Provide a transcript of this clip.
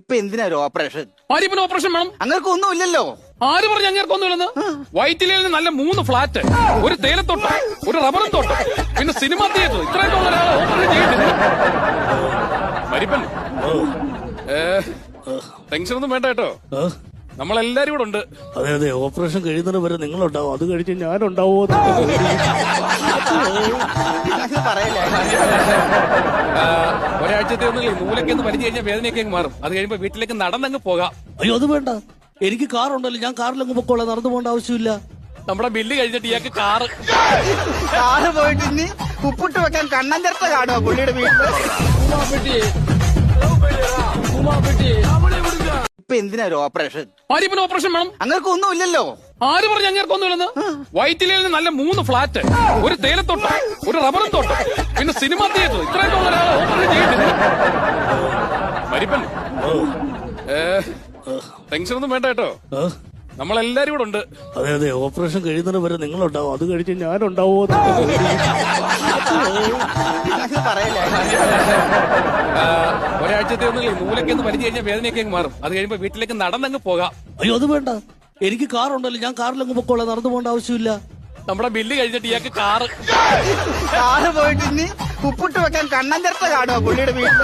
ഇപ്പൊ എന്തിനാ ഒരു ഓപ്പറേഷൻ? ആര്യപ്പന് ഓപ്പറേഷൻ വേണം. അങ്ങനൊക്കെ ഒന്നുമില്ലല്ലോ. ആര് പറഞ്ഞു അങ്ങേർക്കൊന്നുമില്ലെന്ന്? വൈറ്റിലയിൽ നല്ല 3 ഫ്ലാറ്റ്, ഒരു തേയിലത്തോട്ടം, ഒരു റബ്ബറും തോട്ടം, പിന്നെ സിനിമ തിയേറ്റർ, ഇത്രയൊക്കെ ഉള്ള ഒരാൾ ഓപ്പറേഷൻ ചെയ്തില്ല. മരിപ്പൻ ടെൻഷനൊന്നും വേണ്ട കേട്ടോ, നമ്മളെല്ലാരും കൂടെ ഉണ്ട്. അതെ അതെ, ഓപ്പറേഷൻ കഴിയുന്നതിന് വരെ നിങ്ങളുണ്ടാവും, അത് കഴിഞ്ഞ് ഞാനുണ്ടാവോ? പറയല്ലേ. ഒരാഴ്ചത്തെ ഒന്നുമില്ല, നൂലൊക്കെ ഒന്ന് വലിച്ചു കഴിഞ്ഞാൽ വേദനയൊക്കെ അങ്ങ് മാറും. അത് കഴിയുമ്പോ വീട്ടിലേക്ക് നടന്നങ്ങ് പോകാം. അയ്യോ അത് വേണ്ട, എനിക്ക് കാറുണ്ടല്ലോ, ഞാൻ കാറിലങ്ങ് പൊക്കോളാം, നടന്നു പോകേണ്ട ആവശ്യമില്ല. നമ്മുടെ ബില്ല് കഴിഞ്ഞിട്ട് ഇയാൾക്ക് കാറ് പോയിട്ട് ഇനി ഉപ്പിട്ട് വെക്കാൻ കണ്ണൻ ചേർത്ത കാണുമോ പുള്ളിയുടെ വീട്ടിൽ? ഇപ്പൊ എന്തിനാ ഒരു ഓപ്പറേഷൻ? ആര്യപ്പന് ഓപ്പറേഷൻ വേണം. അങ്ങനൊക്കെ ഒന്നുമില്ലല്ലോ. ആര് പറഞ്ഞു അങ്ങേർക്കൊന്നുമില്ലെന്ന്? വൈറ്റിലയിൽ നല്ല 3 ഫ്ലാറ്റ്, ഒരു തേയിലത്തോട്ടം, ഒരു റബ്ബറും തോട്ടം, പിന്നെ സിനിമ തിയേറ്റർ, ഇത്രയൊക്കെ ഉള്ള ഒരാൾ ഓപ്പറേഷൻ ചെയ്തില്ല. മരിപ്പൻ ടെൻഷനൊന്നും വേണ്ട കേട്ടോ, നമ്മളെല്ലാരും കൂടെ ഉണ്ട്. അതെ അതെ, ഓപ്പറേഷൻ കഴിയുന്നതിന് വരെ നിങ്ങളുണ്ടാവും, അത് കഴിഞ്ഞ് ഞാനുണ്ടാവോ? പറയല്ലേ. ഒരാഴ്ചത്തെ ഒന്നുമില്ല, നൂലൊക്കെ ഒന്ന് വലിച്ചു കഴിഞ്ഞാൽ വേദനയൊക്കെ അങ്ങ് മാറും. അത് കഴിയുമ്പോ വീട്ടിലേക്ക് നടന്നങ്ങ് പോകാം. അയ്യോ അത് വേണ്ട, എനിക്ക് കാറുണ്ടല്ലോ, ഞാൻ കാറിലങ്ങ് പൊക്കോളാം, നടന്നു പോകേണ്ട ആവശ്യമില്ല. നമ്മുടെ ബില്ല് കഴിഞ്ഞിട്ട് ഇയാൾക്ക് കാറ് പോയിട്ട് ഇനി ഉപ്പിട്ട് വെക്കാൻ കണ്ണൻ ചേർത്ത കാണുമോ പുള്ളിയുടെ വീട്ടിൽ?